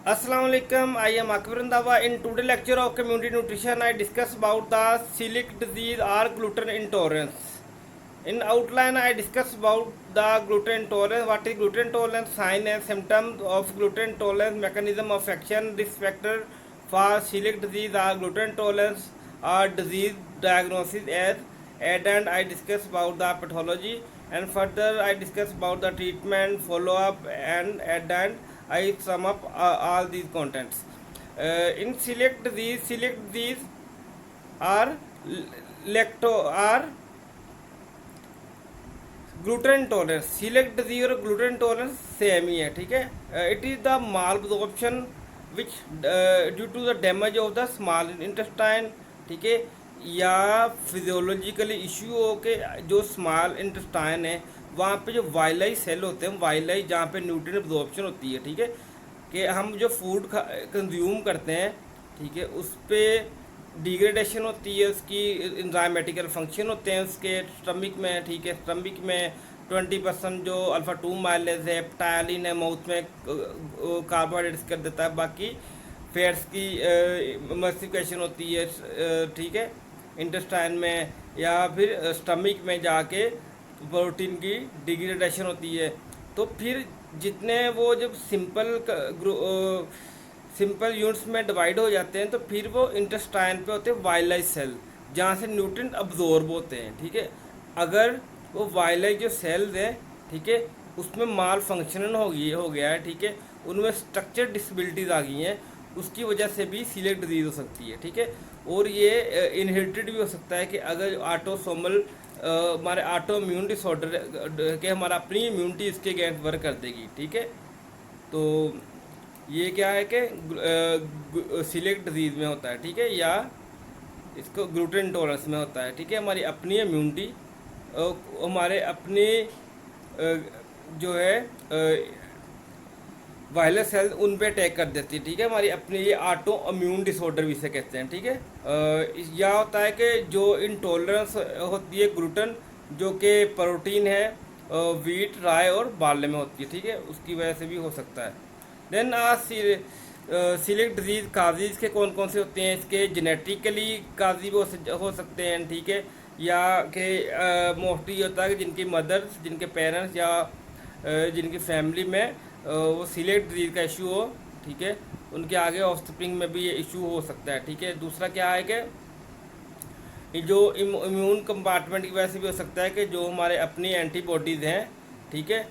Assalamu alaikum. I am Akbar Randhawa. In today's lecture of community nutrition, I discuss about the celiac disease or gluten intolerance. In outline, I discuss about the gluten intolerance. What is gluten intolerance? Sign and symptoms of gluten intolerance, mechanism of action, risk factor for celiac disease or gluten intolerance or disease diagnosis as and I discuss about the pathology, and further I discuss about the treatment, follow up, and I sum up all these contents. In celiac disease are lacto are gluten intolerance, coeliac disease और gluten intolerance same ही है, ठीक है। It is the malabsorption which due to the damage of the small intestine, ठीक है, या physiologically issue हो के जो स्मॉल इंटेस्टाइन है वहाँ पे जो वाइलाई सेल होते हैं, वाइलाई जहाँ पे न्यूट्रिएंट एब्जॉर्प्शन होती है, ठीक है, कि हम जो फूड कंज्यूम करते हैं, ठीक है, उस पर डिग्रेडेशन होती है, उसकी इंजाइमेटिकल फंक्शन होते हैं उसके स्टमक में, ठीक है। स्टमक में 20% जो अल्फ़ा 2 माइलेज है, टायलिन है, माउथ में कार्बोहाइड्रेट्स कर देता है, बाकी फैट्स की मल्टीप्लिकेशन होती है, ठीक है, इंटेस्टाइन में, या फिर स्टमक में जाके प्रोटीन की डिग्रेडेशन होती है। तो फिर जितने वो जब सिंपल यूनिट्स में डिवाइड हो जाते हैं तो फिर वो इंटेस्टाइन पे होते हैं वाइलाई सेल, जहाँ से न्यूट्रिएंट अब्जॉर्ब होते हैं, ठीक है। अगर वो वाइलाई जो सेल्स हैं, ठीक है, उसमें माल फंक्शनल हो गया है, ठीक है, उनमें स्ट्रक्चर डिसेबिलिटीज़ आ गई हैं, उसकी वजह से भी सीलिएक डिजीज़ हो सकती है, ठीक है। और ये इनहेरिटेड भी हो सकता है कि अगर ऑटोसोमल हमारे ऑटो इम्यून डिसऑर्डर के हमारा अपनी इम्यूनिटी इसके अगेंस्ट वर्क कर देगी, ठीक है। तो ये क्या है कि सीलिएक डिजीज़ में होता है, ठीक है, या इसको ग्लूटेन इंटॉलरेंस में होता है, ठीक है। हमारी अपनी इम्यूनिटी हमारे अपने जो है वायरस सेल उन पे अटैक कर देती है, ठीक है, हमारी अपनी ये ऑटो इम्यून डिसऑर्डर भी इसे कहते हैं, ठीक है। या होता है कि जो इंटॉलरेंस होती है ग्लूटेन, जो कि प्रोटीन है वीट, राय और बार्ले में होती है, ठीक है, उसकी वजह से भी हो सकता है। देन सीलिएक डिजीज़ काजीज़ के कौन कौन से होते हैं, इसके जेनेटिकली काजी भी हो सकते हैं, ठीक है, या कि मोस्टली होता है कि जिनकी मदर्स, जिनके पेरेंट्स या जिनकी फैमिली में वो सीलिएक डिजीज़ का इशू हो, ठीक है, उनके आगे ऑफस्प्रिंग में भी ये इशू हो सकता है, ठीक है। दूसरा क्या है कि जो इम्यून कंपार्टमेंट की वजह से भी हो सकता है कि जो हमारे अपनी एंटीबॉडीज़ हैं, ठीक है,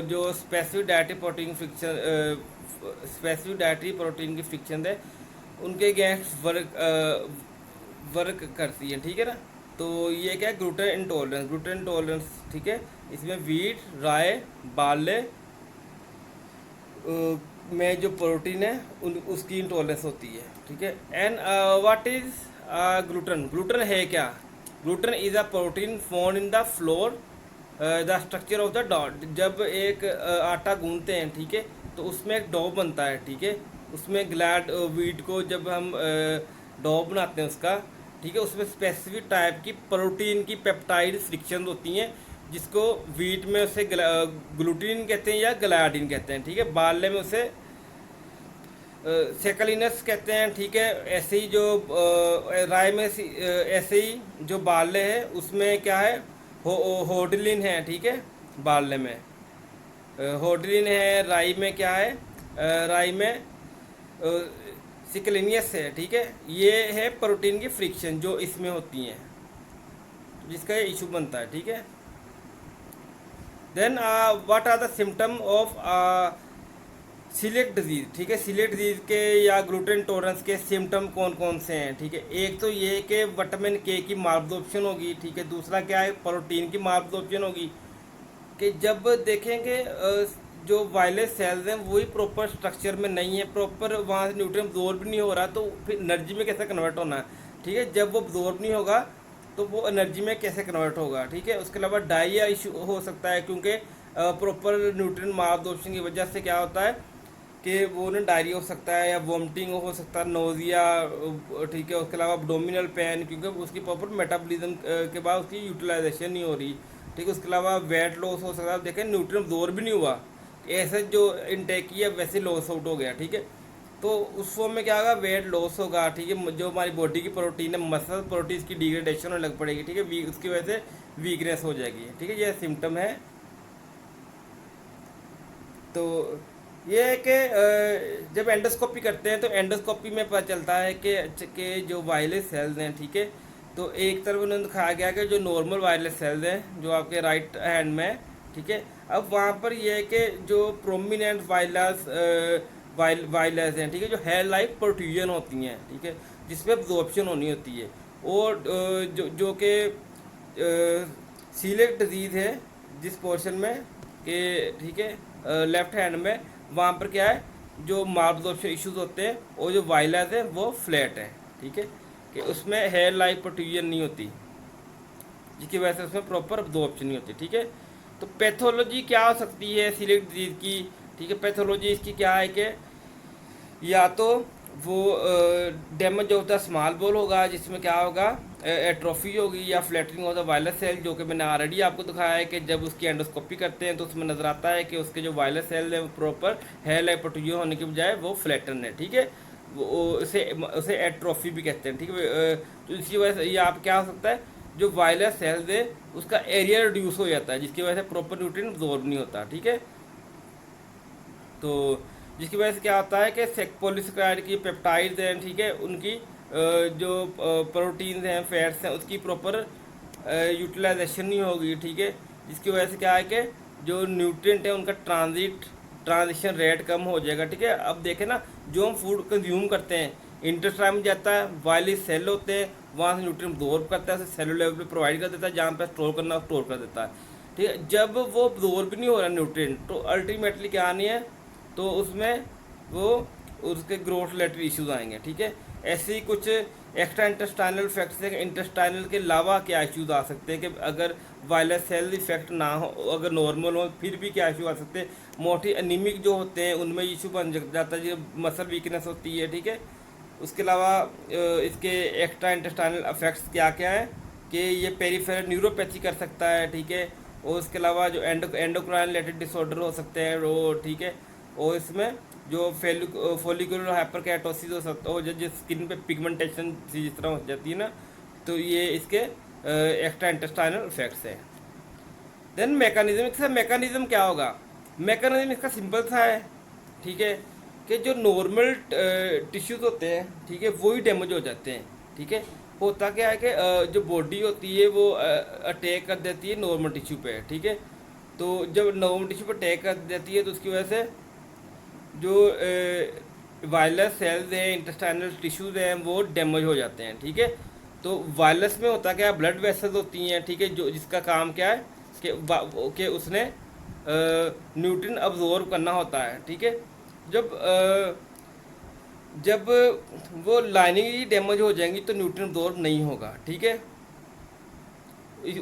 जो स्पेसिफिक डायटरी प्रोटीन की फिक्शन है उनके अगेंस्ट वर्क करती है, ठीक है ना। तो ये क्या है, ग्लूटेन इंटॉलरेंस, ठीक है, इसमें वीट, राय, बार्ले में जो प्रोटीन है उसकी इंटॉलरेंस होती है, ठीक है। एंड व्हाट इज ग्लूटेन है क्या? Gluten is a protein found in the floor the structure of the डॉ। जब एक आटा गूंथते हैं, ठीक है, तो उसमें एक डॉ बनता है, ठीक है, उसमें ग्लैड वीट को जब हम डॉ बनाते हैं उसका, ठीक है, उसमें स्पेसिफिक टाइप की प्रोटीन की पेप्टाइड फ्रिक्शन होती हैं, जिसको वीट में उसे ग्लूटीन कहते हैं या ग्लाइडिन कहते हैं, ठीक है। बार्ले में उसे सेकलिनस कहते हैं, ठीक है। ऐसे ही जो राय में ऐसे ही जो बार्ले है उसमें क्या है, होडलिन है, ठीक है, बार्ले में होडलिन है। राई में क्या है, राई में सिकलिनियस है, ठीक है। ये है प्रोटीन की फ्रिक्शन जो इसमें होती हैं, जिसका ये इशू बनता है, ठीक है। Then what are the symptom of coeliac disease, ठीक है। सीलिएक डिजीज़ के या ग्लूटेन इंटॉलरेंस के सिम्टम कौन कौन से हैं, ठीक है। एक तो ये कि विटामिन के की मालअब्जॉर्प्शन होगी, ठीक है। दूसरा क्या है, प्रोटीन की मालअब्जॉर्प्शन होगी, कि जब देखेंगे जो वायलेट सेल्स हैं वही प्रॉपर स्ट्रक्चर में नहीं है, प्रॉपर वहाँ से न्यूट्रिएंट अब्जॉर्ब नहीं हो रहा, तो फिर एनर्जी में कैसे कन्वर्ट होना है, ठीक है। जब वो अब्जॉर्ब नहीं होगा तो वो एनर्जी में कैसे कन्वर्ट होगा, ठीक है। उसके अलावा डायरिया इशू हो सकता है, क्योंकि प्रॉपर न्यूट्रिएंट मालअब्जॉर्प्शन की वजह से क्या होता है कि वो ना डायरिया हो सकता है, या वॉमिटिंग हो सकता है, नोजिया, ठीक है। उसके अलावा एब्डोमिनल पेन, क्योंकि उसकी प्रॉपर मेटाबॉलिज्म के बाद उसकी यूटिलाइजेशन नहीं हो रही, ठीक है। उसके अलावा वेट लॉस हो सकता है, देखें न्यूट्रिएंट अब्जॉर्ब भी नहीं हुआ, ऐसे जो इनटेक किया वैसे लॉस आउट हो गया, ठीक है। तो उस फॉर्म में क्या होगा, वेट लॉस होगा, ठीक है। जो हमारी बॉडी की प्रोटीन है, मसल प्रोटीन की डिग्रेडेशन होने लग पड़ेगी, ठीक है। उसकी वजह से वीकनेस हो जाएगी, ठीक है। ये सिम्टम है। तो ये है कि जब एंडोस्कोपी करते हैं तो एंडोस्कोपी में पता चलता है कि जो वायलेस सेल्स हैं, ठीक है। तो एक तरफ उन्होंने दिखाया गया कि जो नॉर्मल वायलेस सेल्स हैं जो आपके राइट हैंड में है, ठीक है। अब वहाँ पर ये है कि जो प्रोमिनेंट वायलेस हैं, ठीक है, जो हेयर लाइक प्रोट्रूजन होती हैं, ठीक है, जिसमें एब्जॉर्प्शन होनी होती है। और जो कि सीलिएक डिजीज़ है जिस पोर्शन में कि, ठीक है, लेफ्ट हैंड में, वहाँ पर क्या है, जो मार्बजॉर्प्शन इश्यूज होते हैं और जो वायलेस है वो फ्लैट है, ठीक है, कि उसमें हेयर लाइक प्रोट्रूजन नहीं होती, जिसकी वजह से उसमें प्रॉपर एब्जॉर्प्शन नहीं होती, ठीक है। तो पैथोलॉजी क्या हो सकती है सीलिएक डिजीज़ की, ठीक है। पैथोलॉजी इसकी क्या है कि या तो वो डैमेज ऑफ द स्मॉल बोल होगा, जिसमें क्या होगा, एट्रोफी होगी, या flattening of the villous cell, जो कि मैंने ऑलरेडी आपको दिखाया है कि जब उसकी एंडोस्कोपी करते हैं तो उसमें नजर आता है कि उसके जो वायलेस सेल है वो प्रॉपर हेयर लाइक प्रोट्रूजन होने के बजाय वो फ्लैटन है, ठीक है। वो उसे उसे एट्रोफी भी कहते हैं, ठीक है। तो इसी वजह से ये आप क्या हो सकता है, जो वायलेस सेल्स है उसका एरिया रिड्यूस हो जाता है, जिसकी वजह से प्रॉपर न्यूट्रिएंट अब्जॉर्ब नहीं होता, ठीक है। तो जिसकी वजह से क्या होता है कि पॉलीसेकेराइड की पेप्टाइड्स हैं, ठीक है, उनकी जो प्रोटीन्स हैं, फैट्स हैं, उसकी प्रॉपर यूटिलाइजेशन नहीं होगी, ठीक है। जिसकी वजह से क्या है कि जो न्यूट्रिएंट है उनका ट्रांजिशन रेट कम हो जाएगा, ठीक है। अब देखें ना, जो हम फूड कंज्यूम करते हैं इंटेस्टाइन में जाता है, वायली सेल होते हैं, वहाँ से न्यूट्रिएंट अब्जॉर्ब करता है, उसे सेलुलर लेवल पे प्रोवाइड कर देता है, जहाँ पे स्टोर करना स्टोर कर देता है, ठीक है। जब वो अब्जॉर्ब नहीं हो रहा न्यूट्रिएंट, तो अल्टीमेटली क्या नहीं है, तो उसमें वो उसके ग्रोथ रिलेटेड इश्यूज आएंगे, ठीक है। ऐसे ही कुछ एक्स्ट्रा इंटेस्टाइनल इफेक्ट्स हैं, इंटेस्टाइनल के अलावा क्या इश्यूज आ सकते हैं, कि अगर वायलेस सेल इफेक्ट ना हो, अगर नॉर्मल हो, फिर भी क्या इशू आ सकते हैं। मोटी एनीमिक जो होते हैं उनमें इशू बन जाता है, जो मसल वीकनेस होती है, ठीक है। उसके अलावा इसके एक्स्ट्रा इंटेस्टाइनल इफेक्ट्स क्या क्या हैं, कि ये पेरिफेरल न्यूरोपैथी कर सकता है, ठीक है। और उसके अलावा जो एंडोक्राइन रिलेटेड डिसऑर्डर हो सकते हैं वो, ठीक है। और इसमें जो फोलिकुलर हाइपरकेराटोसिस हो सकता हो, जो स्किन पे पिगमेंटेशन सी जिस तरह हो जाती है ना, तो ये इसके एक्स्ट्रा इंटेस्टाइनल इफेक्ट्स है। देन मैकेनिज्म, इसका मैकेनिज्म क्या होगा, मैकेनिज्म इसका सिंपल सा है, ठीक है, कि जो नॉर्मल टिश्यूज होते हैं, ठीक है, वही डैमेज हो जाते हैं, ठीक है। होता क्या है कि जो बॉडी होती है वो अटैक कर देती है नॉर्मल टिश्यू पे, ठीक है। तो जब नॉर्मल टिश्यू पर अटैक कर देती है तो उसकी वजह से जो वायरस सेल्स हैं, इंटेस्टाइनल टिश्यूज हैं, वो डैमेज हो जाते हैं, ठीक है। तो वायरस में होता क्या है, ब्लड वेसल्स होती हैं, ठीक है, जो जिसका काम क्या है कि उसने न्यूट्रिएंट अब्जॉर्ब करना होता है, ठीक है। जब जब वो लाइनिंग ही डैमेज हो जाएंगी तो न्यूट्रिएंट अब्जॉर्ब नहीं होगा, ठीक है।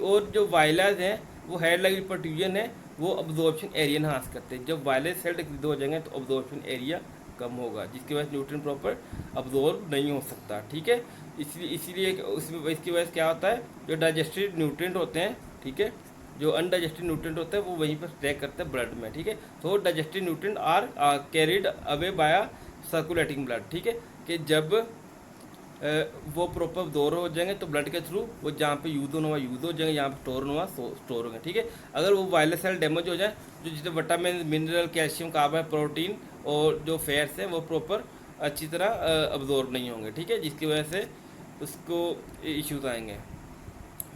और जो वायरस हैं वो हेयर लाइक प्रोट्रूजन है, वो अब्जॉर्प्शन एरिया इनहांस करते हैं। जब वायरस सेल डिक्रीज हो जाएंगे तो अब्जॉर्प्शन एरिया कम होगा, जिसकी वजह से न्यूट्रिएंट प्रॉपर अब्जॉर्ब नहीं हो सकता, ठीक है। इसीलिए इसकी वजह से क्या होता है, जो डाइजेस्टिव न्यूट्रिएंट होते हैं, ठीक है, जो अनडाइजेस्टिव न्यूट्रिएंट होते हैं वो वहीं पर स्टे करते हैं ब्लड में, ठीक है। तो digestive nutrient are carried away by circulating blood, ठीक है, कि जब वो प्रॉपर अब्जॉर्ब हो जाएंगे तो ब्लड के थ्रू वो जहाँ पे यूज होना हुआ यूज हो जाएंगे, जहाँ पे स्टोर होना हुआ स्टोर होंगे, ठीक है। अगर वो वायरस सेल डैमेज हो जाए, जो जिसमें vitamin, mineral, calcium, carbon, protein और जो फैट्स हैं वो प्रॉपर अच्छी तरह अब्जॉर्ब नहीं होंगे, ठीक है, जिसकी वजह से उसको इश्यूज आएंगे।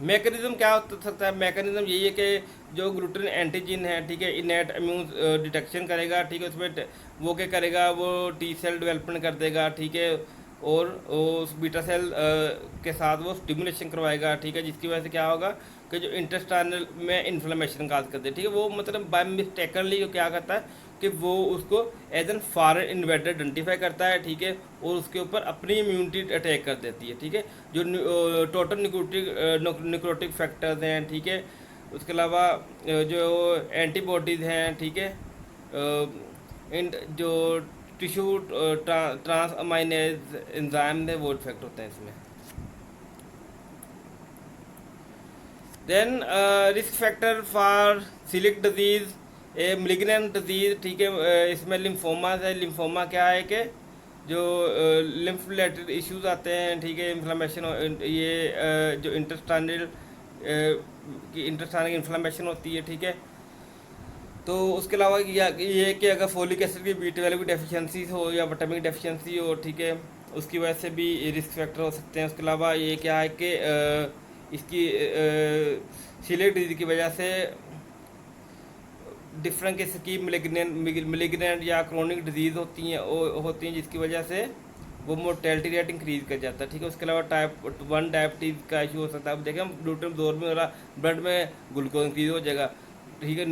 मैकेनिज्म क्या हो सकता है, मैकेनिज्म यही है कि जो ग्लूटेन एंटीजन है, ठीक है, इनेट इम्यून डिटेक्शन करेगा, ठीक है, उसमें वो क्या करेगा, वो टी सेल डेवलपमेंट कर देगा, ठीक है। और उस बीटा सेल के साथ वो स्टिमुलेशन करवाएगा, ठीक है, जिसकी वजह से क्या होगा कि जो इंटेस्टाइनल में इन्फ्लेमेशन काज करते हैं, ठीक है। वो मतलब बाय मिस्टेकनली क्या करता है कि वो उसको as an foreign invader identify करता है, ठीक है, और उसके ऊपर अपनी इम्यूनिटी अटैक कर देती है, ठीक है। जो टोटल निक्रोटिक फैक्टर्स हैं, ठीक है, उसके अलावा जो एंटीबॉडीज़ हैं, ठीक है, जो टिश्यू ट्रांस अमाइनेज एंजाइम है वो इफेक्ट होते हैं इसमें। Then risk factor for coeliac disease a malignant disease, ठीक है, इसमें लिम्फोमा है। लिम्फोमा क्या है कि जो लिम्फ रिलेटेड इश्यूज आते हैं, ठीक है, इन्फ्लामेशन, ये जो इंटेस्टाइनल की इंटेस्टाइनल इन्फ्लामेशन होती है, ठीक है। तो उसके अलावा ये कि अगर फोलिक एसिड की B12 की डेफिशिएंसी हो या विटामिन डेफिशिएंसी हो, ठीक है, उसकी वजह से भी रिस्क फैक्टर हो सकते हैं। उसके अलावा ये क्या है कि इसकी सीलिएक डिजीज की वजह से डिफरेंट किस्म की मिलिग्नेंट या क्रोनिक डिजीज़ होती हैं जिसकी वजह से वो मोर्टेलिटी रेट इंक्रीज कर जाता है, ठीक है। उसके अलावा टाइप 1 डायबिटीज़ का इशू हो सकता है। अब देखें, हम ग्लूटेन जोर में हो रहा, ब्लड में ग्लूकोज इंक्रीज हो जाएगा, ठीक है।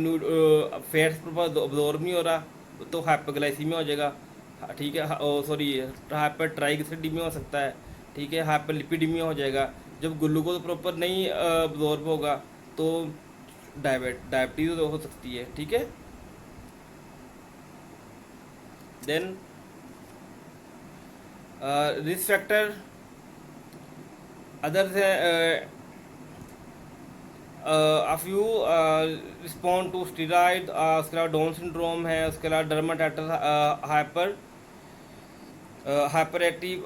फैट्स अब्जॉर्ब नहीं हो रहा तो हाइपरग्लाइसीमिया हो जाएगा, ठीक है। सॉरी, हाइपर ट्राइग्लिसरीडीमिया हो सकता है, ठीक है। हाइपर लिपिडीमिया हो जाएगा। जब ग्लूकोज प्रॉपर नहीं अब्जॉर्ब होगा तो डायबिटीज़ हो सकती है, ठीक है। देन रिस्क फैक्टर अदर से if you respond to steroid, उसके अलावा डाउन सिंड्रोम है, उसके अलावा डर्माटाइटिस हाइपर एक्टिव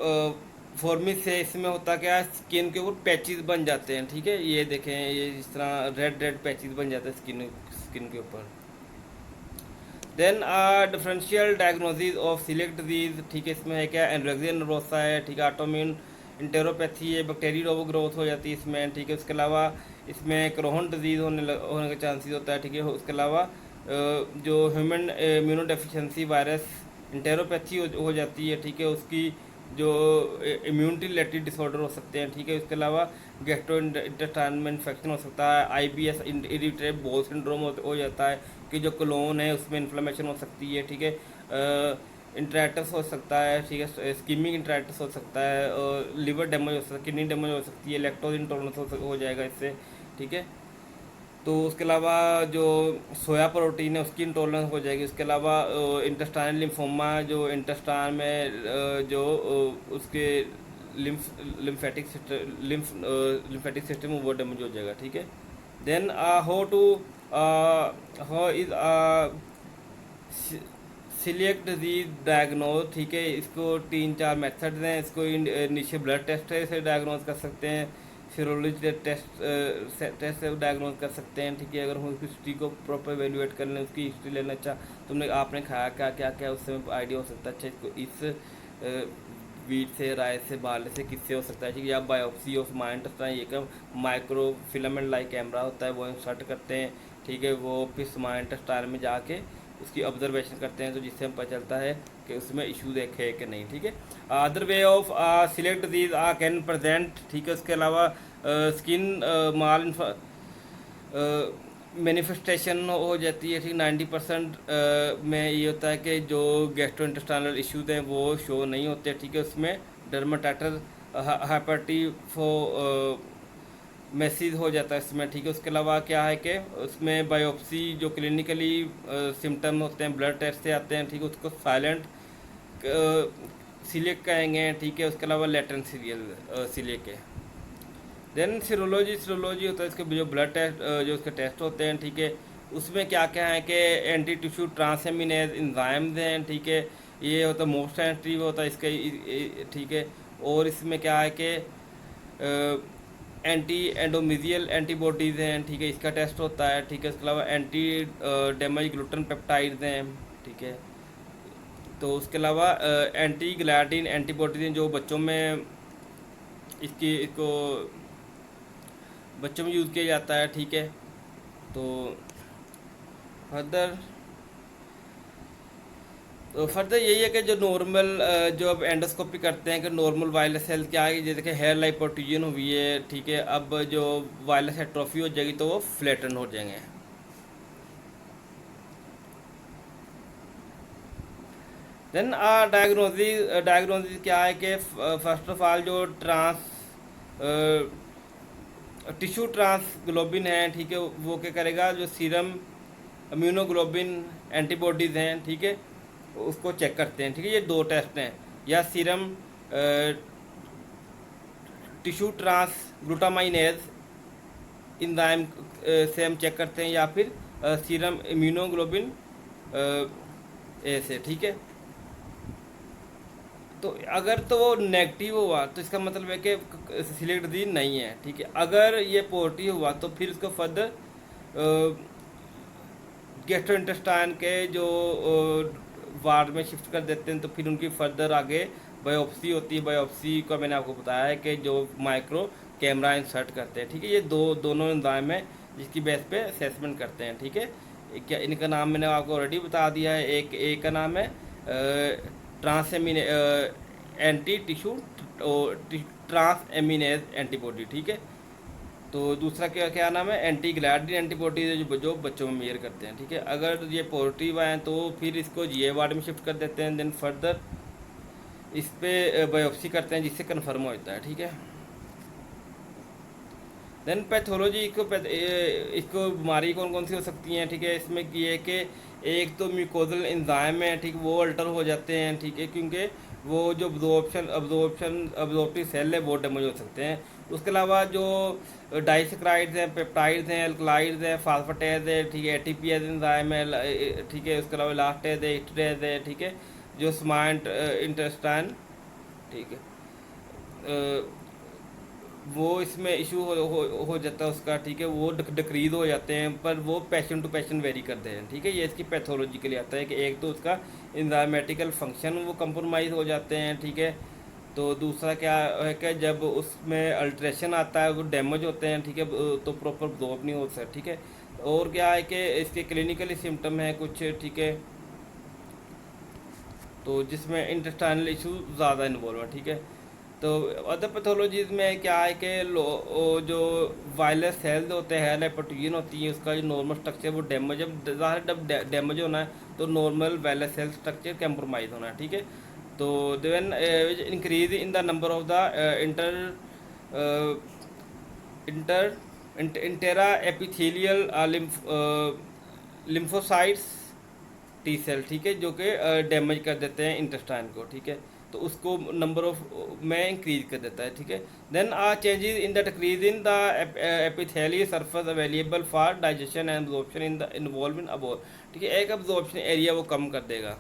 फॉर्मिस से इसमें होता क्या है, स्किन के ऊपर पैचेस बन जाते हैं, ठीक है। ये देखें, ये इस तरह रेड रेड पैचेस बन जाते हैं स्किन के ऊपर। Then differential diagnosis of coeliac disease, ठीक है। इसमें है क्या, एनोरेक्सिया नर्वोसा है, ठीक है। ऑटोइम्यून इंटेरोपैथी है, बैक्टीरियल ग्रोथ हो जाती है इसमें, ठीक है। उसके अलावा इसमें क्रोहन डिजीज़ होने का चांसेस होता है, ठीक है। उसके अलावा जो ह्यूमन इम्यूनो डेफिशिएंसी वायरस इंटेरोपैथी हो जाती है, ठीक है। उसकी जो इम्यूनिटी रिलेटेड डिसऑर्डर हो सकते हैं, ठीक है। उसके अलावा गैस्ट्रो इंटेस्टाइन में इन्फेक्शन हो सकता है। IBS इरिटेबल बाउल सिंड्रोम हो जाता है कि जो कोलोन है उसमें इन्फ्लेमेशन हो सकती है, ठीक है। इंट्रैक्टस हो सकता है, ठीक है। स्कीमिंग इंट्रैक्टस हो सकता है, और लिवर डैमेज हो सकता है, किडनी डैमेज हो सकती है, लैक्टोज इंटॉलरेंस हो जाएगा इससे, ठीक है। तो उसके अलावा जो सोया प्रोटीन है उसकी इंटॉलरेंस हो जाएगी। उसके अलावा इंटेस्टाइनल लिम्फोमा, जो इंटेस्टाइन में जो उसके लिम्फेटिक सिस्टम वो डैमेज हो जाएगा, ठीक है। Then how is celiac disease diagnose, ठीक है। इसको 3-4 मेथड्स हैं। इसको नीचे ब्लड टेस्ट है, इसे डायग्नोज कर सकते हैं। सीरोलॉजी टेस्ट से डायग्नोज कर सकते हैं, ठीक है। अगर हम उसकी हिस्ट्री को प्रॉपर एवेल्यूएट कर लें, उसकी हिस्ट्री लेना, अच्छा आपने खाया क्या क्या क्या, उससे आइडिया हो सकता है अच्छा इसको इस वीट से, राय से, बाल से किससे हो सकता है, ठीक है। या बायोप्सी ऑफ माइंड ये क्या माइक्रो फिलामेंट लाइक कैमरा होता है, वो इंसर्ट करते हैं, ठीक है। वो फिर माइंड स्टाइल में जाके उसकी ऑब्जर्वेशन करते हैं, तो जिससे हम पता चलता है कि उसमें इशू देखे कि नहीं, ठीक है। Other way of select disease can present, ठीक है। उसके अलावा स्किन माल मैनिफेस्टेशन हो जाती है, ठीक। 90% में ये होता है कि जो गैस्ट्रोइंटेस्टाइनल इश्यूज हैं वो शो नहीं होते, ठीक है। उसमें डर्माटाइटिस हाइपरटिफो मैसेज हो जाता है इसमें, ठीक है। उसके अलावा क्या है कि उसमें बायोप्सी जो क्लिनिकली सिम्टम होते हैं ब्लड टेस्ट से आते हैं, ठीक है। उसको साइलेंट सीलिएक कहेंगे, ठीक है। उसके अलावा लेटेंट सीलिएक है। देन सीरोलॉजी होता है इसके जो ब्लड टेस्ट, जो उसके टेस्ट होते हैं, ठीक है। उसमें क्या क्या है कि एंटी टिश्यू ट्रांसएमिनेज इंजाइम्स हैं, ठीक है। ये होता है मोस्ट सेंसिटिव होता है इसके, ठीक है। और इसमें क्या है कि एंटी एंडोमीजियल एंटीबॉडीज़ हैं, ठीक है। इसका टेस्ट होता है, ठीक है। उसके अलावा एंटी डैमेज ग्लूटन पेप्टाइड्स हैं, ठीक है। तो उसके अलावा एंटी ग्लाइडिन एंटीबॉडीज़ हैं जो बच्चों में इसको बच्चों में यूज़ किया जाता है, ठीक है। तो फर्दर यही है कि जो नॉर्मल जो अब एंडोस्कोपी करते हैं कि नॉर्मल वायरस सेल क्या है, जैसे कि हेयर लाइपोट्यूजन हुई है, ठीक है। अब जो वायरस एट्रोफी हो जाएगी तो वो फ्लैटन हो जाएंगे। देन डायग्नोसिस क्या है कि फर्स्ट ऑफ ऑल जो टिश्यू ट्रांसग्लोबिन है, ठीक है, वो क्या करेगा, जो सीरम इम्यूनोग्लोबिन एंटीबॉडीज़ हैं, ठीक है, उसको चेक करते हैं, ठीक है। ये 2 टेस्ट हैं, या सीरम टिश्यू ट्रांस ग्लूटामाइनेज इंजाइम से हम चेक करते हैं, या फिर सीरम इम्यूनोग्लोबिन ए से, ठीक है। तो अगर तो वो नेगेटिव हुआ तो इसका मतलब है कि सिलेक्ट दी नहीं है, ठीक है। अगर ये पॉजिटिव हुआ तो फिर उसको फर्दर गैस्ट्रोइंटेस्टाइन के जो वार्ड में शिफ्ट कर देते हैं, तो फिर उनकी फर्दर आगे बायोप्सी होती है। बायोप्सी का मैंने आपको बताया है कि जो माइक्रो कैमरा इंसर्ट करते हैं, ठीक है। ये दोनों एंजाइम है जिसकी बेस पे असेसमेंट करते हैं, ठीक है। क्या इनका नाम मैंने आपको ऑलरेडी बता दिया है। एक का नाम है ट्रांसएमिन एंटी टिश्यू ट्रांसएमिनेज एंटीबॉडी, ठीक है। तो दूसरा क्या क्या नाम है, एंटी ग्लैडिन एंटीबॉडी, जो बच्चों में मेयर करते हैं, ठीक है। अगर ये पॉजिटिव आए तो फिर इसको जीए वार्ड में शिफ्ट कर देते हैं। देन फर्दर इस पे बायोप्सी करते हैं जिससे कन्फर्म हो जाता है, ठीक है। देन पैथोलॉजी, इसको बीमारी कौन कौन सी हो सकती हैं, ठीक है। इसमें ये कि एक तो म्यूकोजल एंजाइम है, ठीक, वो अल्टर हो जाते हैं, ठीक है, क्योंकि वो जो अब्जॉर्प्टिव सेल है वो डैमेज हो सकते हैं। उसके अलावा जो डाइसेक्राइड्स हैं, पेप्टाइड्स हैं, एल्कलाइड्स हैं, फास्फेटेज है, ठीक है, एटीपीएज एंजाइम है, ठीक है। उसके अलावा इलास्टेज है, इस्टरेज है, ठीक है, जो स्मार्ट इंटेस्टाइन, ठीक है, वो इसमें इशू हो जाता है उसका, ठीक है। वो डिक्रीज हो जाते हैं, पर वो पेशेंट टू पेशेंट वेरी करते हैं, ठीक है। ये इसकी पैथोलॉजी के लिए आता है कि एक तो उसका इंजाइमेटिकल फंक्शन वो कंप्रोमाइज़ हो जाते हैं, ठीक है। तो दूसरा क्या है कि जब उसमें अल्ट्रेशन आता है वो डैमेज होते हैं, ठीक है, तो प्रॉपर अब्जॉर्ब नहीं हो सकता, ठीक है। और क्या है कि इसके क्लिनिकली सिम्टम है कुछ, ठीक है, तो जिसमें इंटेस्टाइनल इशू ज़्यादा इन्वॉल्व है, ठीक है। तो अदर पैथोलॉजीज में क्या है कि जो वायरलेस सेल्स होते हैं, लाइपोप्रोटीन होती है, उसका जो नॉर्मल स्ट्रक्चर वो डैमेज, जब डैमेज होना है तो normal villous cell structure compromise होना है, ठीक है। तो then increase in the number of the inter intra epithelial lymphocytes T cell, ठीक है, जो कि डैमेज कर देते हैं इंटेस्टाइन को, ठीक है। तो उसको नंबर ऑफ में इंक्रीज कर देता है, ठीक है। Then changes in the decrease in the epithelial surface available for digestion and absorption in the involvement अबोर, ठीक है। एक एब्जॉर्प्शन एरिया वो कम कर देगा।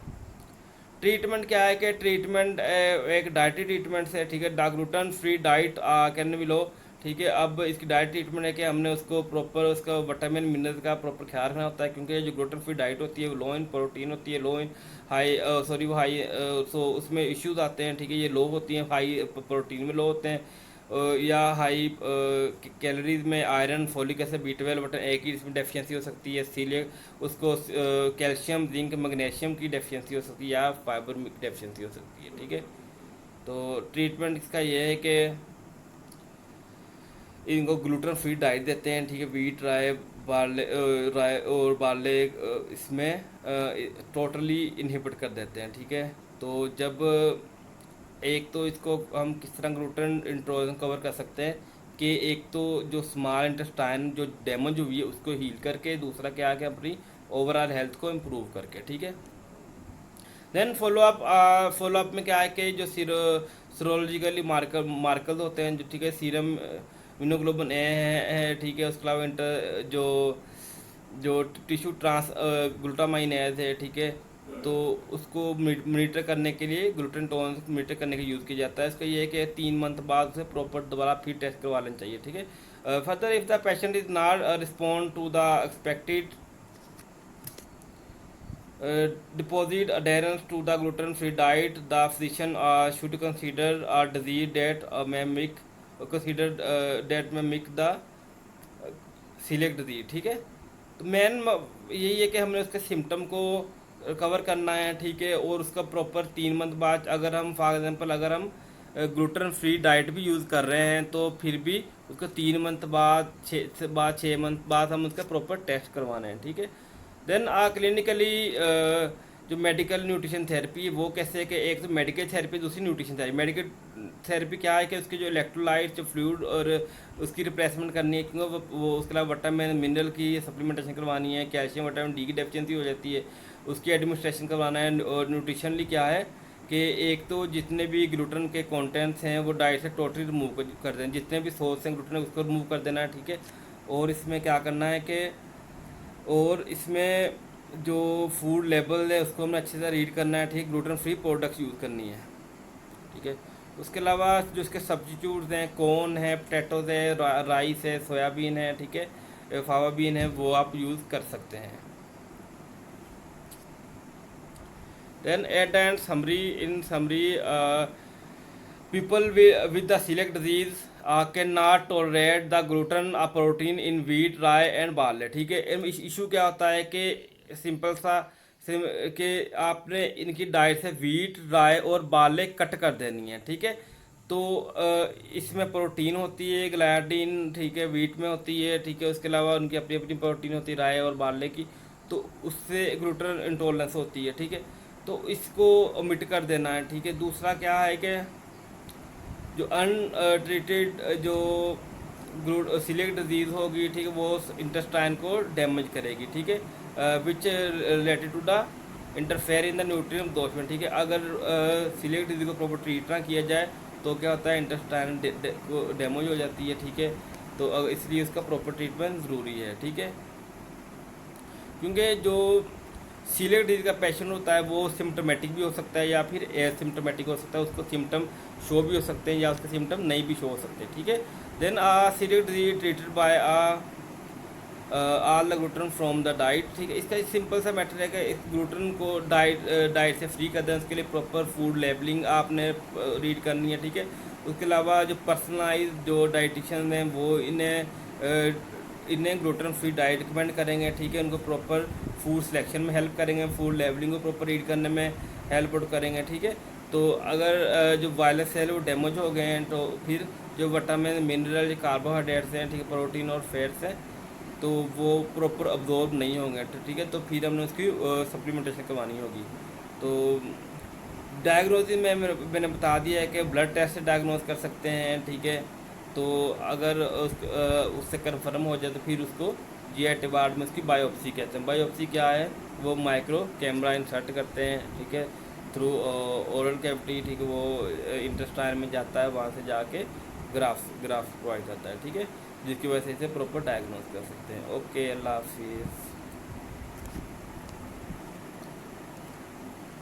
ट्रीटमेंट क्या है कि ट्रीटमेंट एक डाइटरी ट्रीटमेंट से, ठीक है, ग्लूटेन फ्री डाइट कैन भी लो, ठीक है। अब इसकी डाइट ट्रीटमेंट है कि हमने उसको प्रॉपर उसका विटामिन मिनरल का प्रॉपर ख्याल रखना होता है, क्योंकि जो ग्लूटेन फ्री डाइट होती है वो लो इन प्रोटीन होती है, लो इन हाई सॉरी वो हाई सो उसमें इश्यूज आते हैं, ठीक है। ये लो होती हैं, हाई प्रोटीन में लो होते हैं, या हाई कैलोरीज में iron, folic acid, B12 button एक ही इसमें डेफिशिएंसी हो सकती है, इसीलिए उसको कैल्शियम, जिंक, मैग्नीशियम की डेफिशिएंसी हो सकती है, या फाइबर की डेफिशिएंसी हो सकती है, ठीक है। तो ट्रीटमेंट इसका ये है कि इनको ग्लूटेन फ्री डाइट देते हैं, ठीक है। वीट, राय और बार्ले इसमें टोटली इनहिबिट कर देते हैं, ठीक है। तो जब एक तो इसको हम किस तरह ग्लूटेन इंट्रोजन कवर कर सकते हैं कि एक तो जो स्मॉल इंटेस्टाइन जो डैमेज हुई है उसको हील करके, दूसरा क्या है कि अपनी ओवरऑल हेल्थ को इम्प्रूव करके, ठीक है। देन फॉलोअप में क्या है कि जो सीरोलॉजिकली मार्कर्स होते हैं, जो, ठीक है, सीरम इम्यूनोग्लोबिन ए है, ठीक है। उसके अलावा जो जो टिश्यू ग्लूटामाइनेज है, ठीक है। तो उसको मॉनिटर करने के लिए ग्लूटेन टॉलरेंस मॉनिटर करने के यूज़ किया जाता है। इसका ये है कि 3 मंथ बाद से प्रॉपर दोबारा फिर टेस्ट करवा लेना चाहिए, ठीक है। Further if the patient is not respond to the expected deposit adherence to the gluten-free diet, the physician should consider a disease that may make the select disease, ठीक है। तो मेन यही है कि हमने उसके सिम्टम को कवर करना है, ठीक है। और उसका प्रॉपर 3 मंथ बाद अगर हम फॉर एग्जांपल अगर हम ग्लूटेन फ्री डाइट भी यूज़ कर रहे हैं तो फिर भी उसका 3 मंथ बाद 6 मंथ बाद हम उसका प्रॉपर टेस्ट करवाना है, ठीक है। देन क्लिनिकली जो मेडिकल न्यूट्रिशन थेरेपी वो कैसे है कि एक तो मेडिकल थेरेपी, दूसरी न्यूट्रिशन थेरेपी। मेडिकल थेरेपी क्या है कि उसके जो इलेक्ट्रोलाइट, जो फ्लूइड और उसकी रिप्लेसमेंट करनी है, क्योंकि वो उसके अलावा विटामिन मिनरल की सप्लीमेंटेशन करवानी है, कैल्शियम विटामिन डी की डेफिशिएंसी हो जाती है, उसकी एडमिनिस्ट्रेशन करवाना है। और न्यूट्रिशनली क्या है कि एक तो जितने भी ग्लूटेन के कंटेंट्स हैं वो डाइट से टोटली रिमूव कर देना, जितने भी सोर्स हैं ग्लूटेन उसको रिमूव कर देना है, ठीक है। और इसमें क्या करना है कि और इसमें जो फूड लेबल है उसको हमें अच्छे से रीड करना है, ठीक। ग्लूटेन फ्री प्रोडक्ट्स यूज़ करनी है, ठीक है। उसके अलावा जो इसके सब्स्टिट्यूट्स हैं, कॉर्न है, पोटैटोज है, राइस है, सोयाबीन है, ठीक है, फावा बीन है, वो आप यूज़ कर सकते हैं। Then at end summary, in summary, people with the celiac disease cannot tolerate the gluten protein in wheat, rye and barley, ठीक है। इशू क्या होता है कि सिंपल सा कि आपने इनकी डाइट से वीट, राय और बार्ले कट कर देनी है, ठीक है। तो इसमें प्रोटीन होती है, ग्लाइडिन, ठीक है, वीट में होती है, ठीक है। उसके अलावा उनकी अपनी अपनी प्रोटीन होती है राय और बार्ले की, तो उससे ग्लूटेन इंटॉलरेंस होती है, ठीक है। तो इसको ओमिट कर देना है, ठीक है। दूसरा क्या है कि जो अनट्रीटेड जो सिलिक डिजीज़ होगी, ठीक है, वो इंटेस्टाइन को डैमेज करेगी, ठीक है, which related to the interfere in the nutrient absorption, ठीक है। अगर सिलिक डिजीज़ को प्रॉपर ट्रीट ना किया जाए तो क्या होता है, इंटेस्टाइन को डैमेज हो जाती है, ठीक है। तो इसलिए उसका प्रॉपर ट्रीटमेंट ज़रूरी है, ठीक है। क्योंकि जो सीलियक डिजीज का पेशेंट होता है वो सिम्टोमेटिक भी हो सकता है या फिर एसिम्टोमेटिक हो सकता है, उसको सिम्टम शो भी हो सकते हैं या उसके सिम्टम नहीं भी शो हो सकते, ठीक है। Then coeliac disease treated by all the gluten from the diet, ठीक है। इसका सिंपल सा मैटर है कि इस ग्लूटेन को डाइट से फ्री कर दें, उसके लिए प्रॉपर फूड लेबलिंग आपने रीड करनी है, ठीक है। उसके अलावा जो पर्सनलाइज जो डाइटिशियन हैं वो इन्हें ग्लूटेन फ्री डाइट रिकमेंड करेंगे, ठीक है। उनको प्रॉपर फूड सिलेक्शन में हेल्प करेंगे, फूड लेबलिंग को प्रॉपर रीड करने में हेल्प करेंगे, ठीक है। तो अगर जो वायरस सेल वो डैमेज हो गए हैं तो फिर जो विटामिन, मिनरल, कार्बोहाइड्रेट्स हैं, ठीक है, प्रोटीन और फैट्स हैं, तो वो प्रॉपर अब्जॉर्ब नहीं होंगे, ठीक है। तो फिर हमने उसकी सप्लीमेंटेशन करवानी होगी। तो डायग्नोसिस में मैंने बता दिया है कि ब्लड टेस्ट से डायग्नोस कर सकते हैं, ठीक है। तो अगर उससे कन्फर्म हो जाए तो फिर उसको जीआई वार्ड में उसकी बायोप्सी कहते हैं। बायोप्सी क्या है, वो माइक्रो कैमरा इंसर्ट करते हैं, ठीक है, थ्रू ओरल कैविटी, ठीक है। वो इंटेस्टाइन में जाता है, वहाँ से जाके ग्राफ प्रोवाइड करता है, ठीक है, जिसकी वजह से इसे प्रॉपर डायग्नोस कर सकते हैं। ओके, अल्लाह हाफिज़।